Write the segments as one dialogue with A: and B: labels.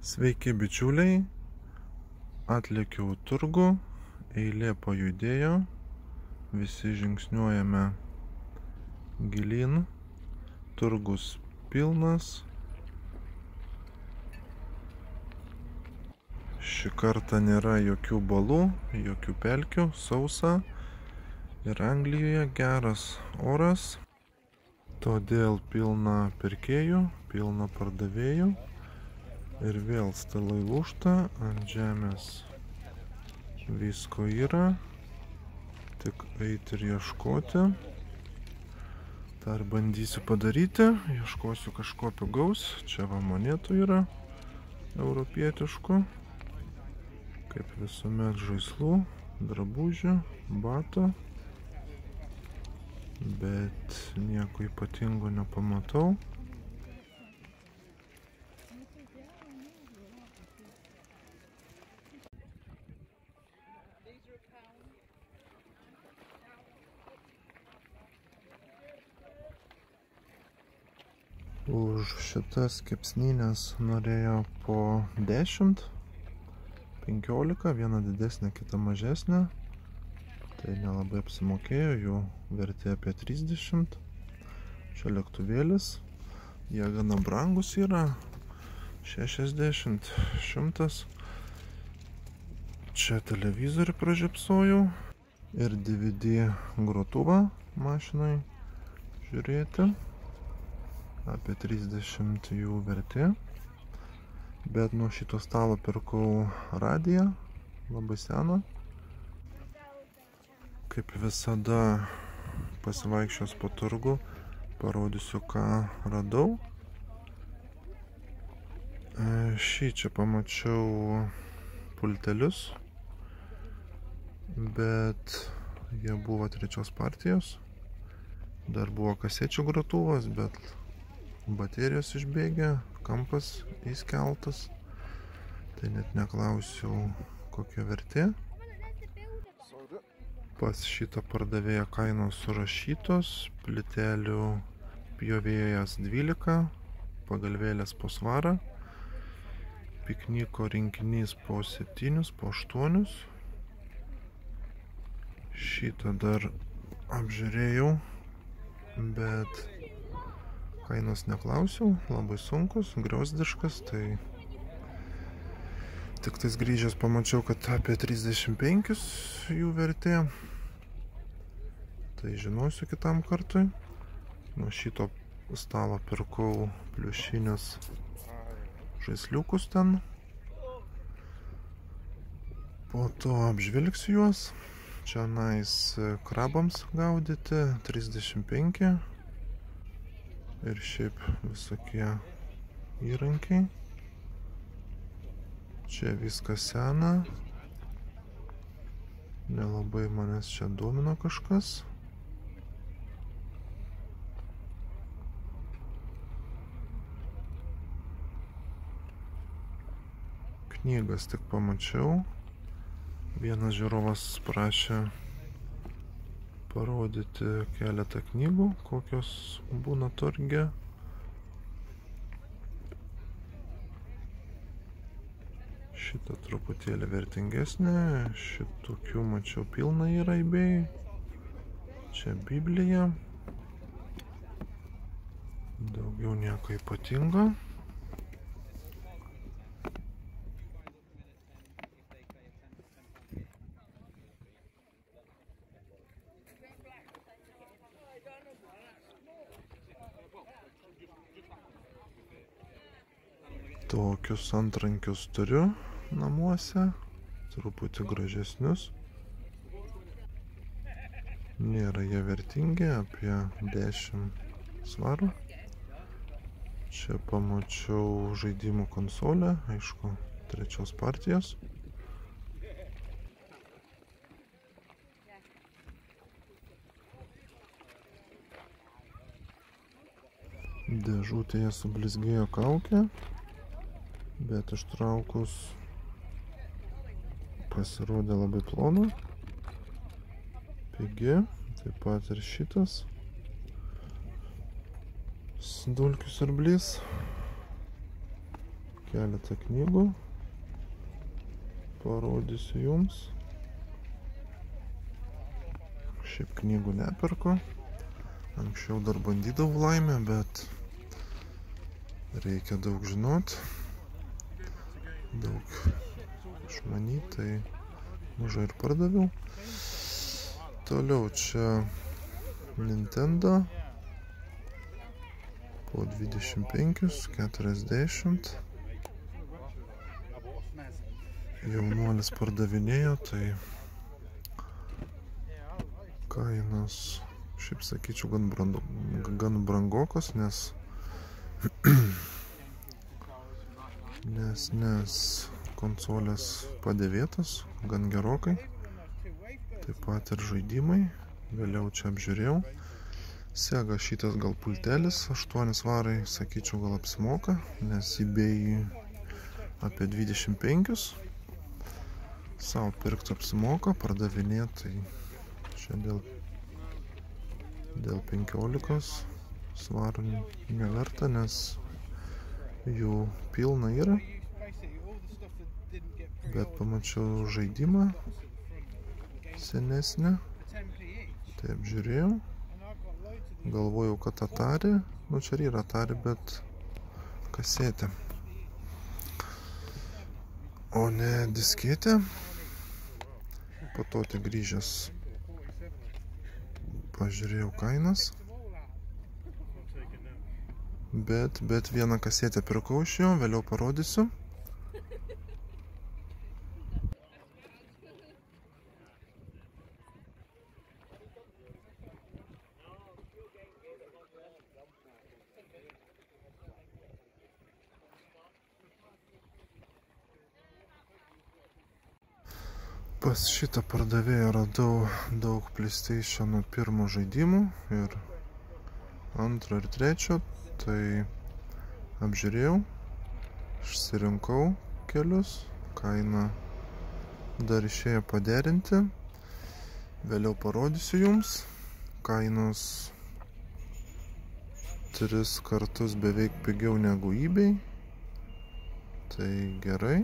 A: Sveiki bičiuliai, atlėkiau turgų, eilė pajudėjo, visi žingsniuojame gilyn, turgus pilnas. Šį kartą nėra jokių balų, jokių pelkių, sausa ir Anglijoje geras oras, todėl pilna pirkėjų, pilna pardavėjų. Ir vėl stalai lūžta, ant žemės visko yra, tik eiti ir ieškoti. Dar bandysiu padaryti, ieškosiu kažko pigaus, čia va monetų yra, europietiškų, kaip visuomet žaislų, drabužių, batų, bet nieko ypatingo nepamatau. Už šitas kepsnynės norėjo po 10, 15, viena didesnė, kita mažesnė. Tai nelabai apsimokėjo, jų vertė apie 30. Čia lėktuvėlis, jie gana brangus yra, 60, 100. Čia televizorių pražiopsojau ir DVD grotuvą mašinai žiūrėti. Apie 30 jų vertė, bet nuo šito stalo pirkau radiją, labai seną. Kaip visada pasivaikščios po turgų, parodysiu, ką radau. Šį čia pamačiau pultelius, bet jie buvo trečios partijos. Dar buvo kasečių grotuvas, bet baterijos išbėgė, kampas įskeltas, tai net neklausiau, kokia vertė. Pas šitą pardavėją kainos surašytos, plytelių pjovėjas 12, pagalvėlės po svarą, pikniko rinkinys po 7, po 8. Šitą dar apžiūrėjau, bet kainos neklausiau, labai sunkus, griozdiškas, tai tik tais grįžęs pamačiau, kad apie 35 jų vertė. Tai žinosiu kitam kartui. Nuo šito stalo pirkau pliušinius žaisliukus ten. Po to apžvelgsiu juos. Čia krabams gaudyti 35. Ir šiaip visokie įrankiai. Čia viskas sena. Nelabai manęs čia domino kažkas. Knygas tik pamačiau. Vienas žiūrovas prašė parodyti keletą knygų, kokios būna turge. Šitą truputėlį vertingesnė, šitokių mačiau pilną yra eBay. Čia Biblija. Daugiau nieko ypatingo. Tokius antrankius turiu namuose, truputį gražesnius. Nėra jie vertingi, apie 10 svarų. Čia pamačiau žaidimų konsolę, aišku, trečios partijos. Dėžutėje sublizgėjo kaukė. Bet ištraukus pasirodė labai plona, pigi, taip pat ir šitas dulkių siurblys. keletą knygų. Parodysiu jums. Šiaip knygų neperku. Anksčiau dar bandydavau laimę, bet reikia daug žinot, daug išmanyti, tai mažai ir pardaviau. Toliau čia Nintendo po 25, 40. Jaunuolis pardavinėjo, tai kainos, šiaip sakyčiau, gan brangokos, nes konsolės padėvėtos gan gerokai. Taip pat ir žaidimai. Vėliau čia apžiūrėjau. Sega šitas gal pultelis, 8 svarai, sakyčiau, gal apsimoka, nes eBay apie 25. Sau pirkti apsimoka, pardavinėti, tai čia dėl 15 svarų neverta, nes jų pilna yra. Bet pamačiau žaidimą senesnį, tai apžiūrėjau. Galvojau, kad Atari, nu čia yra Atari, bet kasetė, o ne disketė. Po to tik grįžęs pažiūrėjau kainas, bet vieną kasetę pirkau iš jo, vėliau parodysiu. Pas šitą pardavėją radau daug PlayStation 1 žaidimų ir 2 ir 3, tai apžiūrėjau, išsirinkau kelius, kainą dar išėjo paderinti, vėliau parodysiu jums, kainos 3 kartus beveik pigiau negu eBay, tai gerai.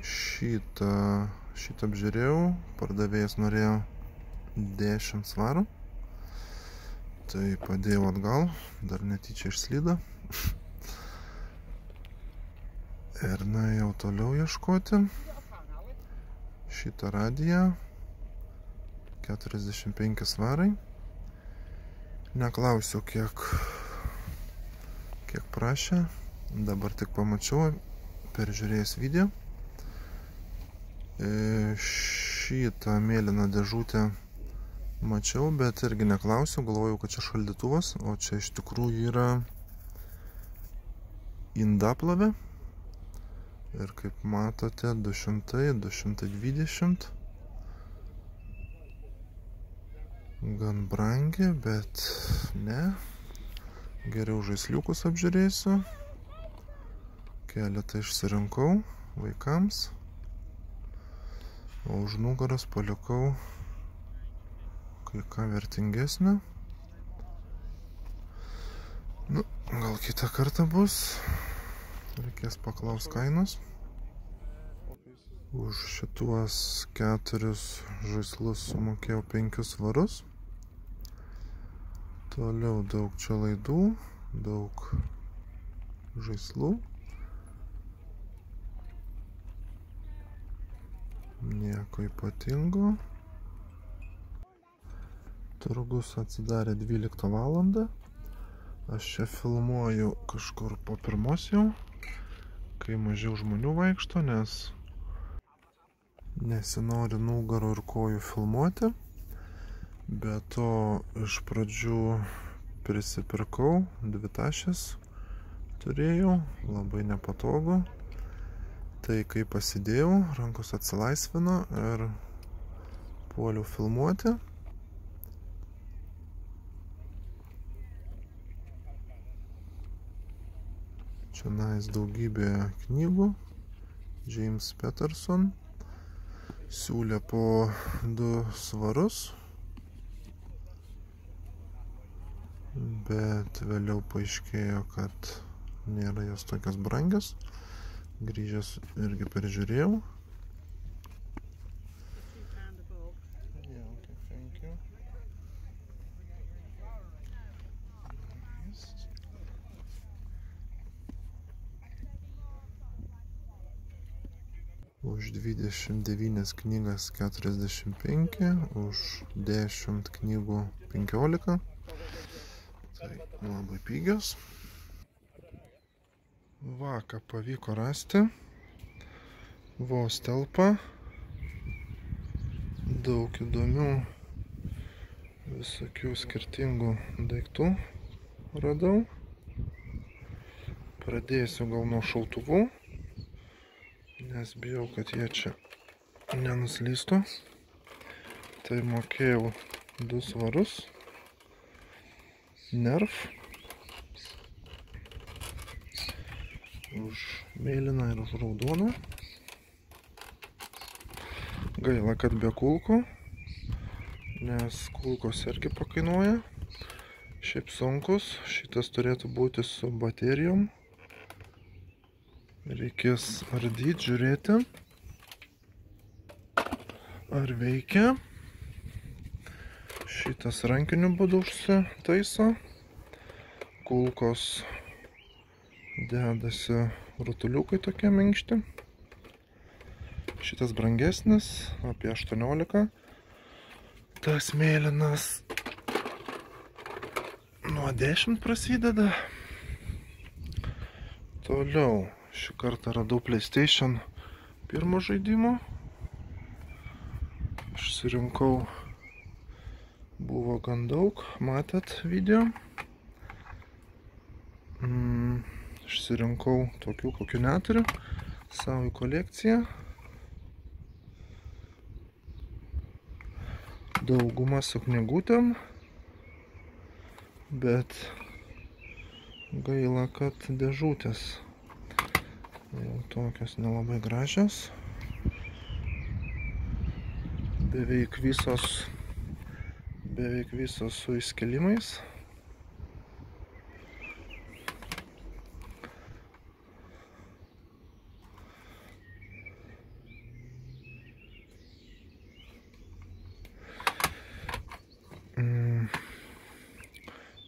A: Šitą apžiūrėjau, pardavėjas norėjo 10 svarų, tai padėjau atgal, dar netyčia išslydo. Ir nuėjau toliau ieškoti. Šitą radiją 45 svarai. Neklausiu, kiek prašė, dabar tik pamačiau, peržiūrėjęs video. Šitą mėlyną dėžutę mačiau, bet irgi neklausiau, galvojau, kad čia šaldytuvas, o čia iš tikrųjų yra indaplovė. Ir kaip matote, 200, 220. Gan brangi, bet ne. Geriau žaisliukus apžiūrėsiu. Keletą išsirinkau vaikams. O už nugaros palikau kai ką vertingesnio. Nu, gal kitą kartą bus. Reikės paklaus kainos. Už šituos 4 žaislus sumokėjau 5 svarus. Toliau daug čia laidų, daug žaislų. Nieko ypatingo. Turgus atsidarė 12 valandą. Aš čia filmuoju kažkur po 1 jau, kai mažiau žmonių vaikšto, nes nesinori nugarų ir kojų filmuoti. Be to iš pradžių prisipirkau 2 tašės, turėjau, labai nepatogu. Tai kai pasidėjau, rankos atsilaisvino ir puoliau filmuoti. Čia daugybė knygų. James Patterson siūlė po 2 svarus, bet vėliau paaiškėjo, kad nėra jos tokios brangios. Grįžęs irgi peržiūrėjau. Už 29 knygas 45, už 10 knygų 15. Tai labai pigios. Va, ką pavyko rasti. Vos telpa. Daug įdomių visokių skirtingų daiktų radau. Pradėsiu gal nuo šautuvų, nes bijau, kad jie čia nenuslystų. Tai mokėjau 2 svarus. Nerf. Už mėlyną ir už raudoną. Gaila, kad be kulkų, nes kulkos irgi pakainuoja. Šiaip sunkus. Šitas turėtų būti su baterijom. Reikės ardyti, žiūrėti, ar veikia. Šitas rankiniu būdu užsitaiso. Kulkos dedasi rutuliukai tokie minkšti. Šitas brangesnis, apie 18. Tas mėlynas nuo 10 prasideda. Toliau. Šį kartą radau PlayStation 1 žaidimo. Išsirinkau, buvo gan daug, matėt video. Išsirinkau tokių, kokių neturiu, savo kolekciją. Dauguma su knygutėm, bet gaila, kad dėžutės jau tokios nelabai gražios. Beveik visos su įskelimais.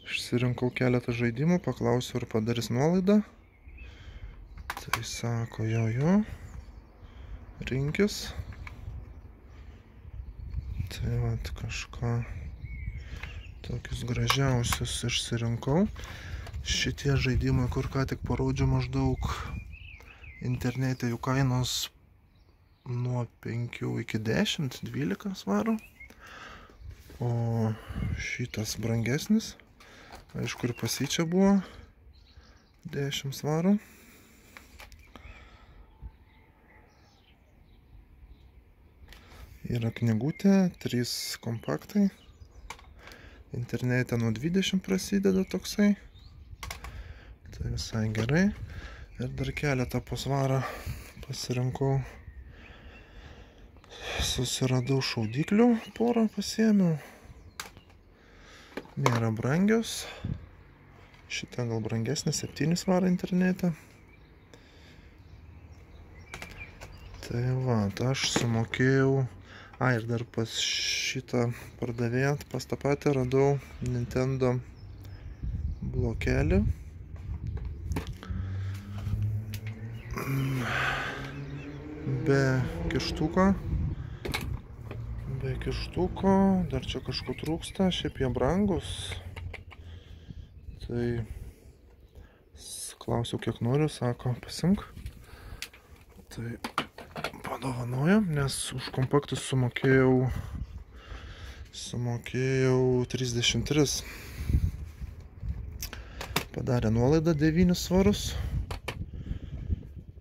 A: Išsirinkau keletą žaidimų, paklausiu, ar padarys nuolaidą. Tai sako, jo, rinkis. Tai vat kažką tokius gražiausius išsirinkau. Šitie žaidimai, kur ką tik parodžiau, maždaug internete jų kainos nuo 5 iki 10, 12 svarų. O šitas brangesnis, aišku, ir pasičia buvo 10 svarų. Yra knygutė, 3 kompaktai. Internete nuo 20 prasideda toksai. Tai visai gerai. Ir dar keletą po svarą pasirinkau. Susiradau šaudiklių, porą pasiėmiau. Nėra brangios. Šitą gal brangesnė, 7 svarą internete. Tai va, aš sumokėjau. Ir dar pas šitą pardavėją, pas tą patį radau Nintendo blokelį. Be kištuko. Dar čia kažko trūksta, šiaip jie brangus. Tai klausiau, kiek noriu, sako, pasimk. Tai padovanojo, nes už kompaktus sumokėjau 33. Padarė nuolaidą 9 svarus.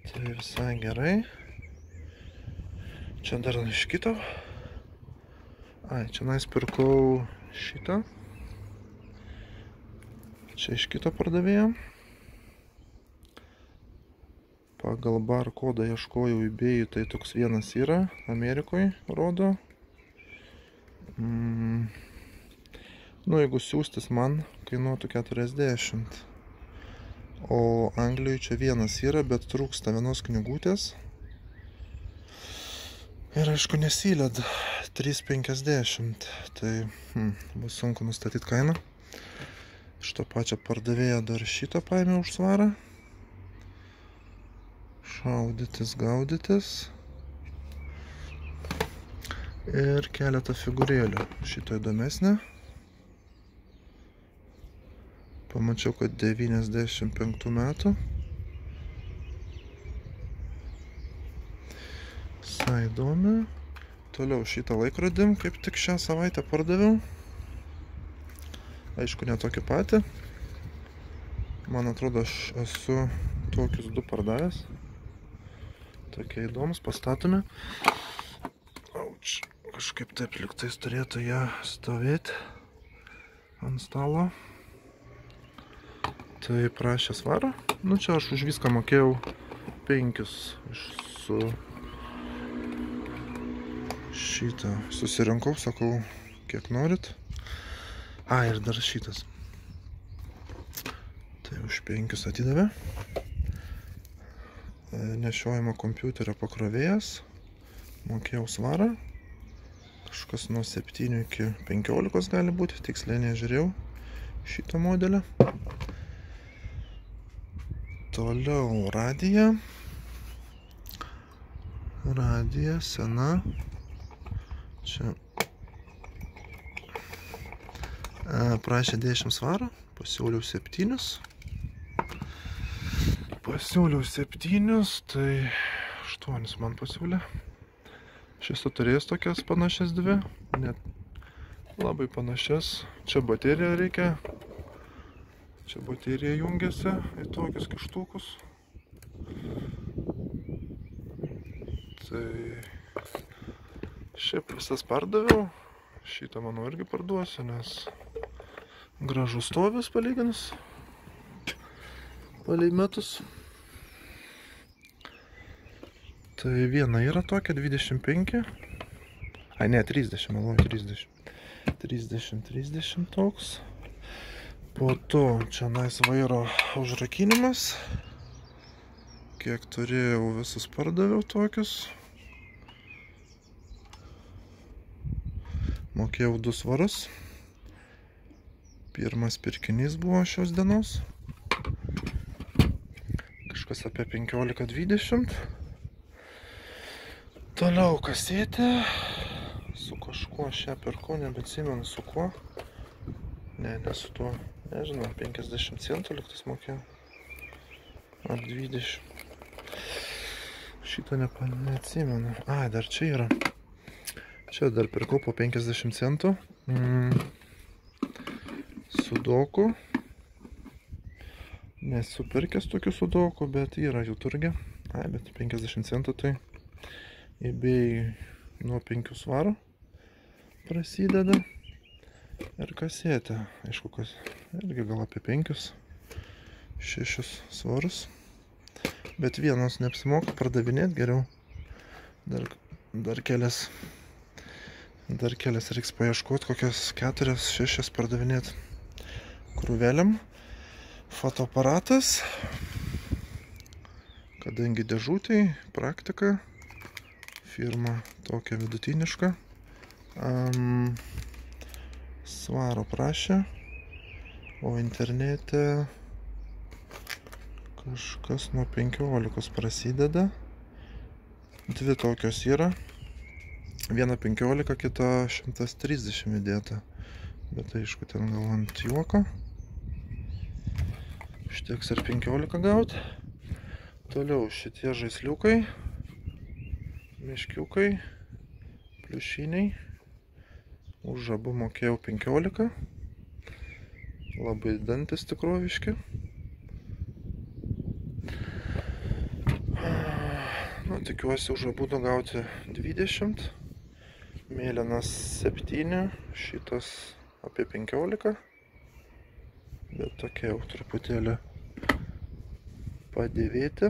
A: Tai visai gerai. Čia dar iš kito. Čia nais pirkau šitą. Čia iš kito pardavėjo. Pagal barkodą ieškojau eBay, tai toks vienas yra, Amerikoje rodo. Jeigu siūstis man, kainuotų 40. O Anglijoje čia vienas yra, bet trūksta vienos knygutės. Ir aišku nesyled 3,50. Tai bus sunku nustatyti kainą. Šito pačio pardavėjo dar šitą paėmė už svarą. Šaudytis, gaudytis. Ir keletą figūrėlių. Šito įdomesnė. Pamačiau, kad 95 metų. Visai įdomi. Toliau šitą laikrodį, kaip tik šią savaitę pardaviau. Aišku, ne tokį patį. Man atrodo, aš esu tokius 2 pardavęs. Tokie įdomus, pastatomi. Auč, kažkaip taip liktais turėtų jie stovėti ant stalo. Tai prašė svarą. Nu čia aš už viską mokėjau 5 su šitą. Susirinkau, sakau, kiek norit. Ir dar šitas. Tai už 5 atidavė. Nešiojimo kompiuterio pakrovėjas. Mokėjau svarą. Kažkas nuo 7 iki 15 gali būti. Tiksliai nežiūrėjau šito modelio. Toliau radija. Radija sena. Čia prašė 10 svarų, pasiūliau 7. Tai 8 man pasiūlė. Šis turėjęs tokias panašias 2, net labai panašias. Čia baterija reikia. Čia baterija jungiasi į tokius kištukus. Tai šiaip visas pardaviau. Šitą manau irgi parduosiu, nes gražus stovis palyginus. Palei metus. Tai viena yra tokia 25. Ne, 30, meluoju, 30. 30 toks. Po to čia nais vairo užrakinimas. Kiek turėjau, visus pardaviau tokius. Mokėjau 2 svarus. Pirmas pirkinys buvo šios dienos. Kažkas apie 15-20. Toliau kasetė. Su kažkuo šią pirkau, nebeatsimenu su kuo. Ne su tuo. Nežinau, 50 centų liktas mokėjau. Ar 20. Šitą neatsimenu. Dar čia yra. Čia dar pirkau po 50 centų. Sudoku. Nesu pirkęs tokių sudokų, bet yra jų turge. Bet 50 centų tai eBay nuo 5 svarų prasideda. Ir kasetė. Aišku, irgi gal apie 5-6 svarus. Bet vienos neapsimoka pardavinėti geriau. Dar kelias reiks paieškoti, kokias 4-6 pardavinėti krūvelėm. Fotoaparatas. Kadangi dėžutėj, praktika. Firma tokia vidutiniška. Svaro prašė. O internete kažkas nuo 15 prasideda. 2 tokios yra. Viena 15, kita 130 įdėta. Bet aišku, ten gal ant juoko. Užteks ir 15 gauti. Toliau šitie žaisliukai. Meškiukai. Pliušiniai. Už abu mokėjau 15. Labai dantis tikroviški. Tikiuosi už abu gauti 20. Mėlynas 7, šitas apie 15. Bet tokia jau truputėlį padėvėti.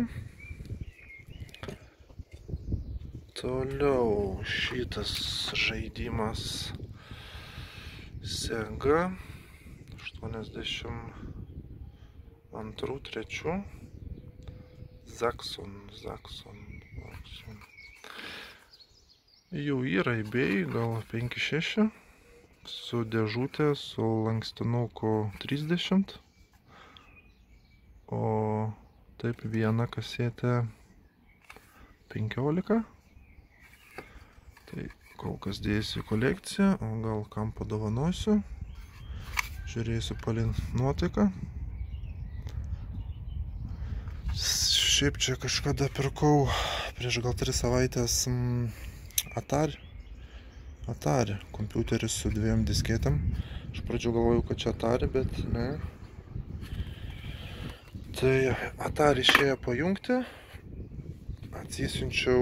A: Toliau šitas žaidimas Sega 88 2, 3. Zakson. Jau yra eBay, gal 5-6. Su dėžutė, su lankstinuku 30. O taip viena kasetė 15. Tai kol kas dėsiu į kolekciją, o gal kam padovanosiu. Žiūrėsiu palin nuotaiką. Šiaip čia kažkada pirkau prieš gal 3 savaitės Atari kompiuteris su 2 disketėm. Iš pradžių galvojau, kad čia Atari, bet ne. Tai Atari išėjo pajungti. Atsisiunčiau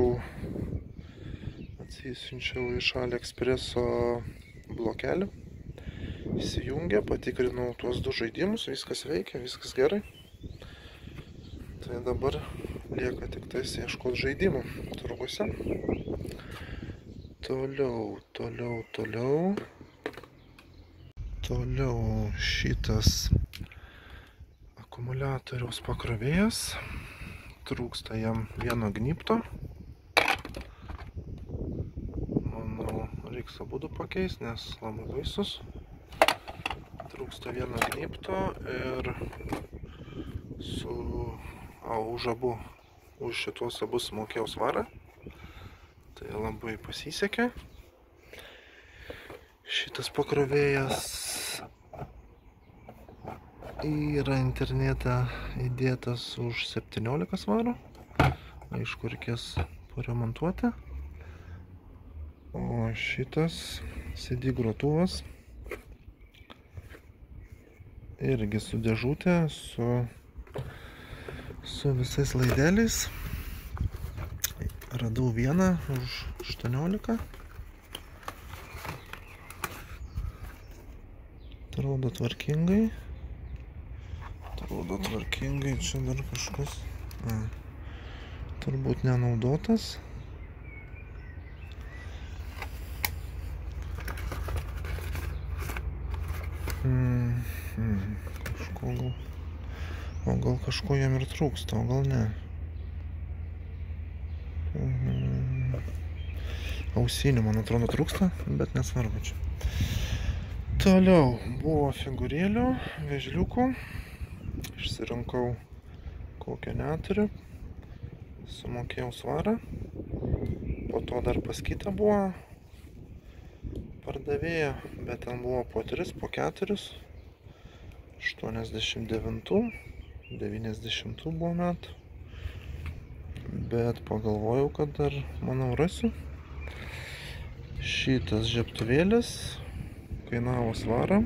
A: iš AliExpresso blokelį. Įsijungė, patikrinau tuos 2 žaidimus, viskas veikia, viskas gerai. Tai dabar lieka tik tais ieškoti žaidimų turguose. Toliau šitas akumuliatoriaus pakrovėjas. Trūksta jam vieno gnybto. Manau, reiks abudu pakeisti, nes labai baisus. Trūksta vieno gnybto ir už šitos abu sumokėjau svarą. Tai labai pasisekė. Šitas pakrovėjas yra internete įdėtas už 17 svarų. Aišku, reikės paremontuoti. O šitas CD grotuvas irgi su dėžutė, su visais laideliais. Radau vieną už 18. Atrodo tvarkingai. Čia dar kažkas. Turbūt nenaudotas. Gal kažko jam ir trūksta, o gal ne. Ausinių, man atrodo, trūksta, bet nesvarbu čia. Toliau buvo figūrėlių, vėžliukų. Išsirinkau kokią neturiu. Sumokėjau svarą. Po to dar pas kitą buvo pardavėja, bet ten buvo po 3, po 4. 89, 90 buvo metų. Bet pagalvojau, kad dar, manau, rasiu. Šitas žiebtuvėlis kainavo svarą.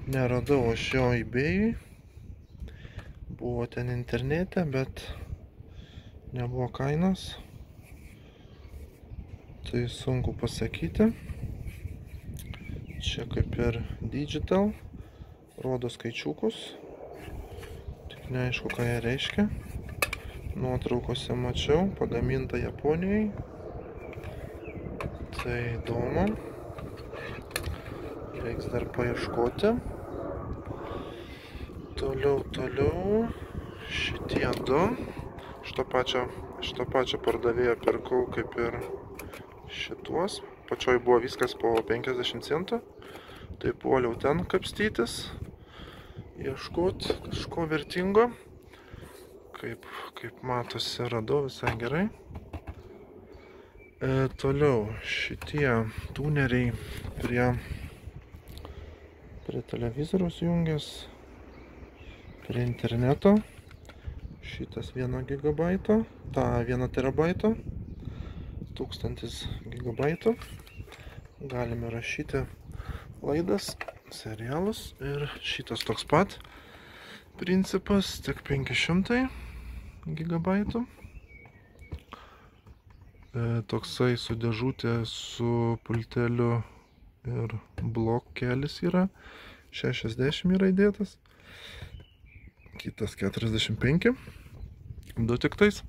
A: Neradau aš jo eBay'ui. Buvo ten internete, bet nebuvo kainos. Tai sunku pasakyti. Čia kaip ir digital. Rodo skaičiukus. Tik neaišku, ką jie reiškia. Nuotraukose mačiau, pagaminta Japonijai. Tai įdomu. Reiks dar paieškoti. Toliau. Šitie 2. Šito pačio pardavėjo pirkau kaip ir šituos. Pačioj buvo viskas po 50 centų. Tai puoliau ten kapstytis. Ieškoti kažko vertingo. Kaip matosi, radau visai gerai. Toliau šitie tuneriai prie televizoriaus jungias, prie interneto. Šitas 1 gigabaito, ta 1 terabaito, 1000 gigabaitų. Galime rašyti laidas, serialus ir šitas toks pat principas, tik 500 gigabaitų. Toksai su dėžutė, su pulteliu ir blokelis yra. 60 yra įdėtas. Kitas 45. 2 tik tais.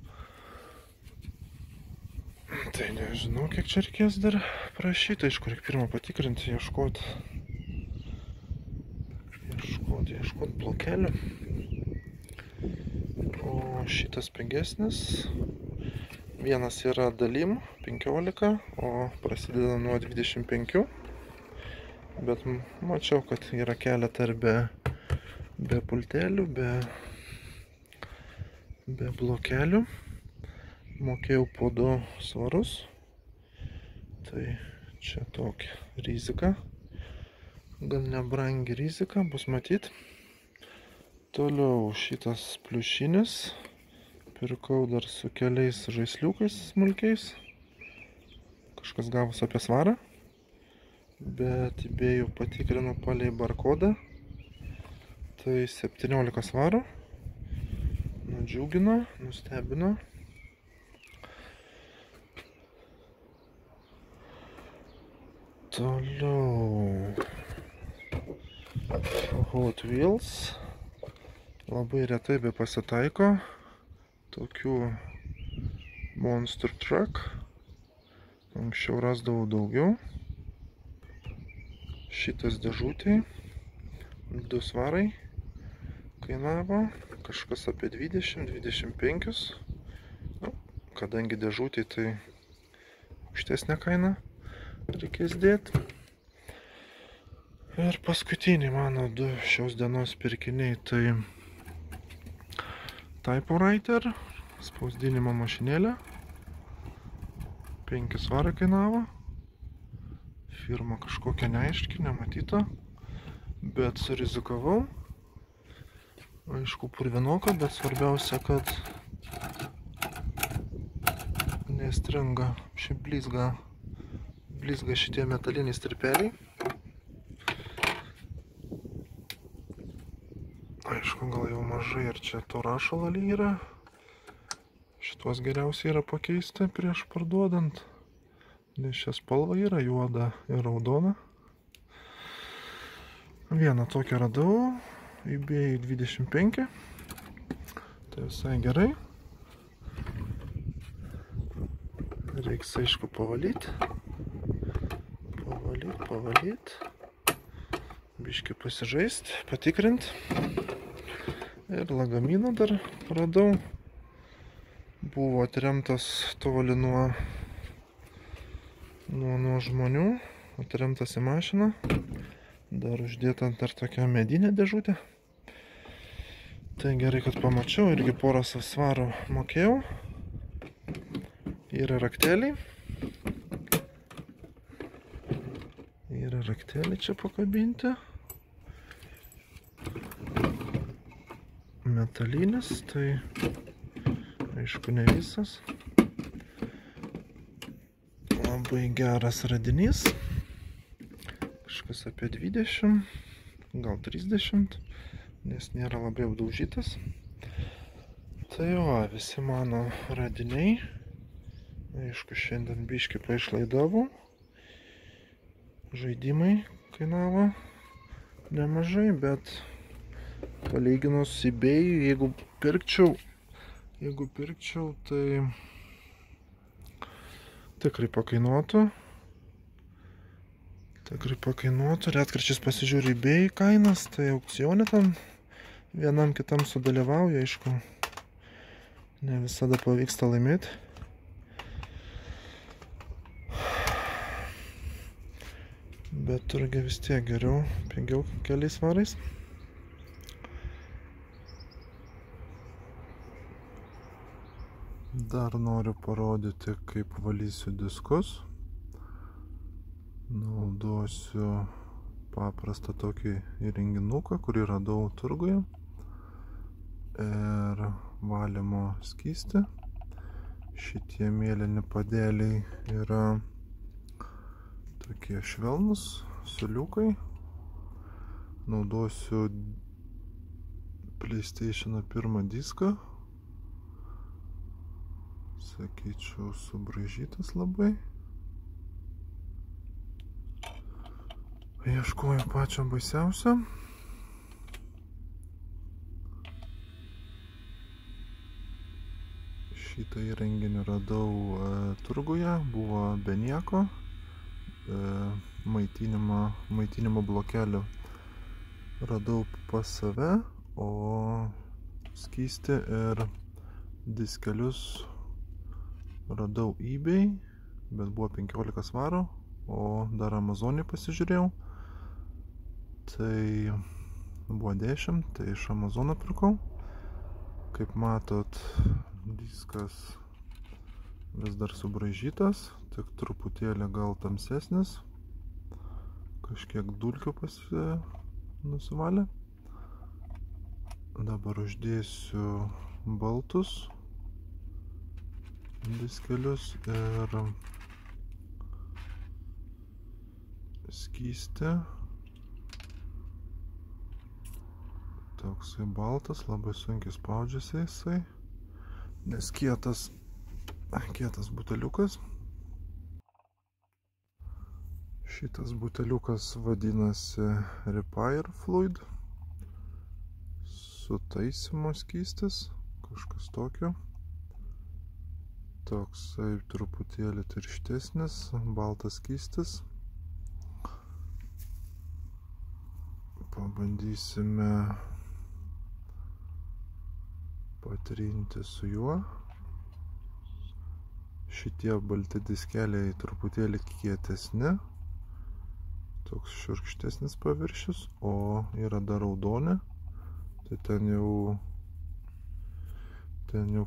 A: Tai nežinau, kiek čia reikės dar prašyti. Aišku, reikia pirmą patikrinti, ieškoti ieškoti blokelių. O šitas pigesnis. Vienas yra dalim 15, o prasideda nuo 25. Bet mačiau, kad yra keletą ir be pultelių, be blokelių. Mokėjau po 2 svarus. Tai čia tokia rizika. Gal nebrangi rizika, bus matyt. Toliau šitas pliušinis. Pirkau dar su keliais žaisliukais smulkiais. Kažkas gavus apie svarą. Bet eBay'u patikrinu palei barkodą. Tai 17 svarų. Nudžiugino, nustebino. Toliau Hot Wheels. Labai retai be pasitaiko tokių Monster Truck. Anksčiau rasdavau daugiau. Šitas dėžutėj 2 svarai kainavo. Kažkas apie 20-25. Nu, kadangi dėžutėj, tai aukštesnė kaina. Reikės dėti. Ir paskutiniai mano 2 šios dienos pirkiniai, tai Typewriter, spausdinimo mašinėlė. 5 svarai kainavo. Firma kažkokia neaiški, nematyta. Bet surizikavau. Aišku, purvinoka, bet svarbiausia, kad nestringa, šiaip blizga šitie metaliniai strypeliai. Aišku, gal jau mažai ir čia to rašalo yra. Šitos geriausiai yra pakeisti prieš parduodant. Nes čia spalva yra juoda ir raudona. Vieną tokią radau. eBay 25. Tai visai gerai. Reiks aišku pavalyti. Pavalyt. Biškį pasižaist, patikrint. Ir lagaminą dar radau. Buvo atremtas toli nuo žmonių. Atremtas į mašiną. Dar uždėta dar tokia medinė dėžutė. Tai gerai, kad pamačiau. Irgi porą svarų mokėjau. Yra rakteliai. Yra rakteliai čia pakabinti. Metalinis, tai aišku ne visas. Labai geras radinys. Kažkas apie 20, gal 30, nes nėra labai apdaužytas. Tai va, visi mano radiniai. Aišku, šiandien biškį paišlaidavau. Žaidimai kainavo nemažai, bet palyginus eBay, jeigu pirkčiau, tai tikrai pakainuotų. Retkarčiais pasižiūriu eBay kainas, tai aukcione ten vienam kitam sudalyvauja, aišku, ne visada pavyksta laimėti. Bet turgi vis tiek geriau, pigiau keliais svarais. Dar noriu parodyti, kaip valysiu diskus. Naudosiu paprastą tokį įrenginuką, kurį radau turguje. Ir valymo skystį. Šitie mėlyni padėliai yra tokie švelnus suliukai. Naudosiu PlayStation 1 diską. Sakyčiau, subraižytas labai. Ieškoju pačio baisiausio. Šitą įrenginį radau turguje, buvo be nieko. Maitinimo blokelių radau pas save, o skystį ir diskelius radau eBay, bet buvo 15 svarų, o dar Amazon'e pasižiūrėjau. Tai buvo 10, tai iš Amazon'o pirkau. Kaip matot, diskas vis dar subraižytas, tik truputėlį gal tamsesnis. Kažkiek dulkių nusivalė. Dabar uždėsiu baltus diskelius ir skystį. Toksai baltas, labai sunkiai spaudžiasi jisai, nes kietas buteliukas. Šitas buteliukas vadinasi Repair Fluid, sutaisymo skystis, kažkas tokio. Toksai truputėlį tirštesnis, baltas skystis. Pabandysime patrinti su juo. Šitie balti diskeliai truputėlį kietesni, toks šiurkštesnis paviršius, o yra dar raudoni, tai ten jau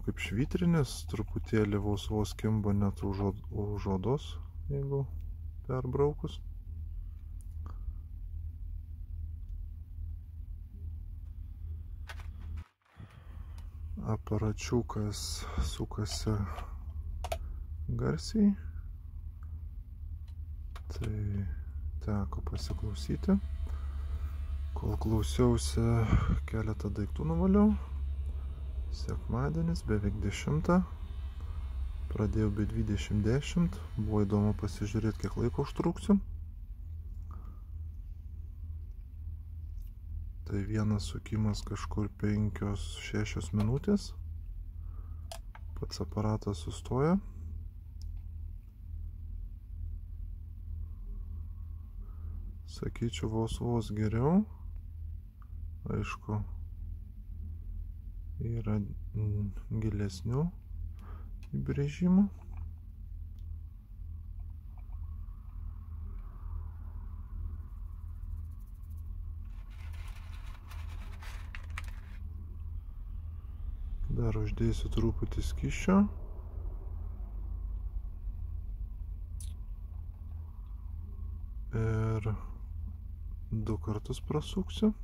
A: kaip švitrinis, truputėlį vos kimba net už odos, jeigu perbraukus. Aparačiukas sukasi garsiai, tai teko pasiklausyti. Kol klausiausi, keletą daiktų nuvaliau. Sekmadienis, beveik 10. Pradėjau be 20:10. Buvo įdomu pasižiūrėti, kiek laiko užtruksiu. Tai vienas sukimas kažkur 5-6 minutės. Pats aparatas sustoja. Sakyčiau, vos geriau. Aišku, yra gilesnių įbrėžimų. Dar uždėsiu truputį skysčio. Ir 2 kartus prasuksiu.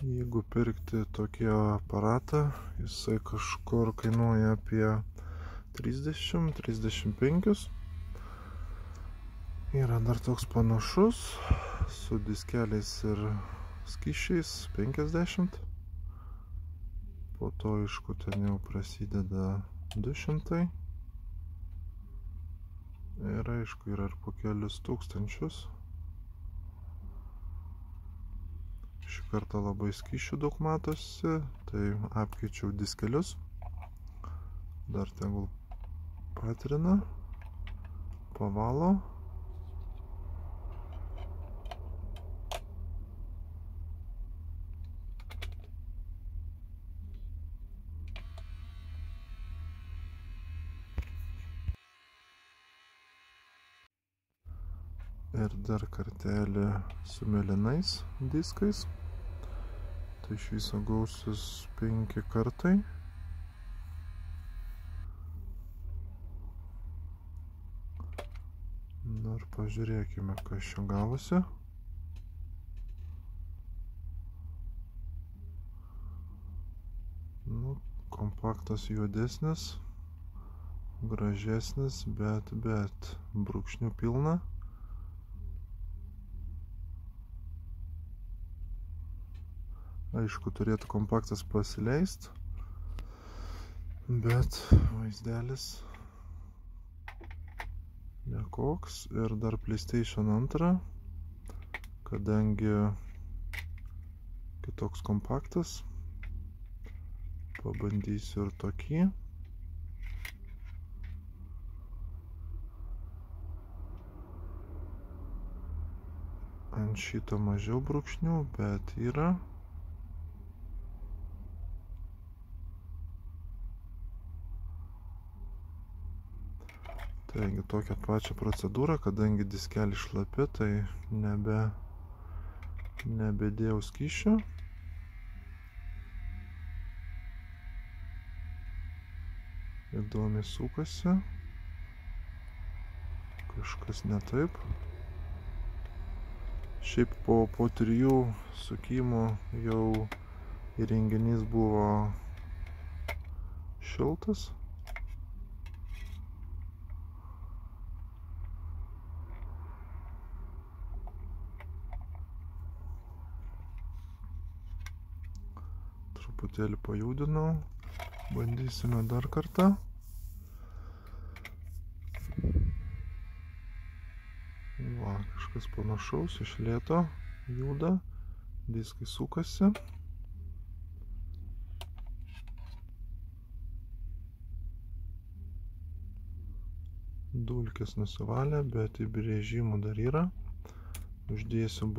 A: Jeigu pirkti tokį aparatą, jisai kažkur kainuoja apie 30-35. Yra dar toks panašus, su diskeliais ir skysčiais 50. Po to, aišku, ten jau prasideda 200. Ir aišku, yra ir po kelius tūkstančius. Šį kartą labai skysčių daug matosi, tai apkeičiau diskelius. Dar tegul patrina, pavalo. Ir dar kartelį su mėlynais diskais. Tai iš viso gausis 5 kartai. Dar pažiūrėkime, kas čia gavosi. Nu, kompaktas juodesnis, gražesnis, bet brūkšnių pilna. Aišku, turėtų kompaktas pasileist, bet vaizdelis nekoks. Ir dar PlayStation 2, kadangi kitoks kompaktas, pabandysiu ir tokį. Ant šito mažiau brūkšnių, bet yra. Taigi tokią pačią procedūrą, kadangi diskelis šlapi, tai nebedėjau skysčio. Įdomiai sukasi. Kažkas ne taip. Šiaip po 3 sukimų jau įrenginys buvo šiltas. Truputėlį pajudinau. Bandysime dar kartą. Va, kažkas panašaus, iš lėto juda, diskai sukasi. Dulkės nusivalė, bet įbrėžimų dar yra. Uždėsiu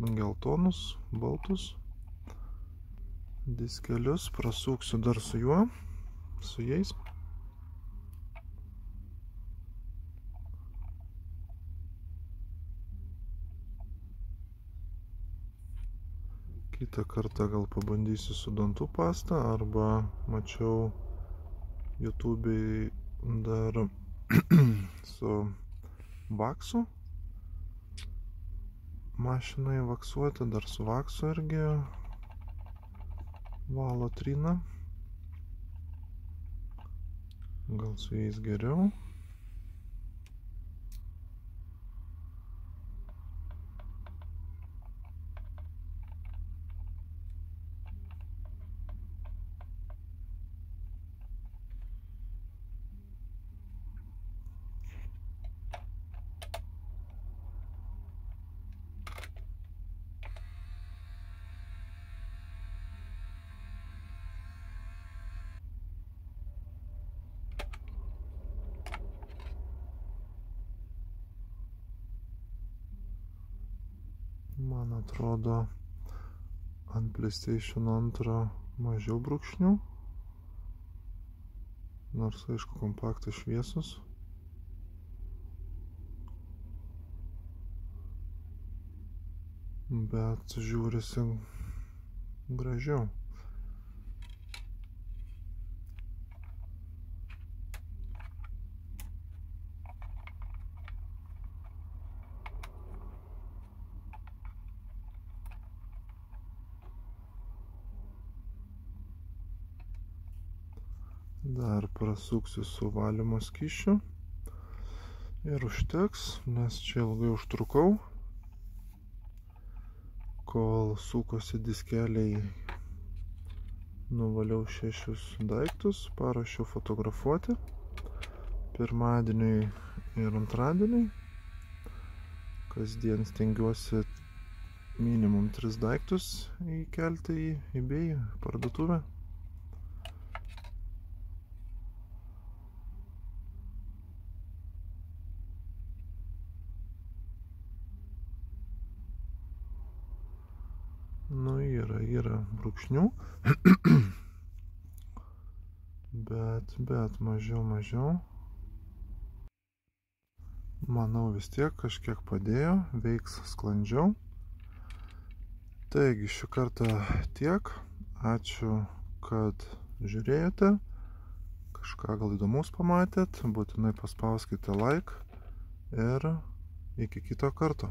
A: geltonus, baltus diskelius, prasuksiu dar su jais. Kitą kartą gal pabandysiu su dantų pasta, arba mačiau YouTube'ai dar su vaksu mašinai vaksuoti, dar su vaksu irgi valo trina. Gal su jais geriau. Man atrodo, ant PlayStation 2 mažiau brūkšnių, nors aišku kompaktas šviesus. Bet žiūrisi gražiau. Dar prasuksiu su valymo skysčiu ir užteks, nes čia ilgai užtrukau, kol sukosi diskeliai. Nuvaliau 6 daiktus, parašiau fotografuoti pirmadieniui ir antradieniui. Kasdien stengiuosi minimum 3 daiktus įkelti į eBay parduotuvę. Nu, yra brūkšnių, bet mažiau. Manau, vis tiek kažkiek padėjo, veiks sklandžiau. Taigi, šį kartą tiek. Ačiū, kad žiūrėjote. Kažką gal įdomaus pamatėt, būtinai paspauskite like ir iki kito karto.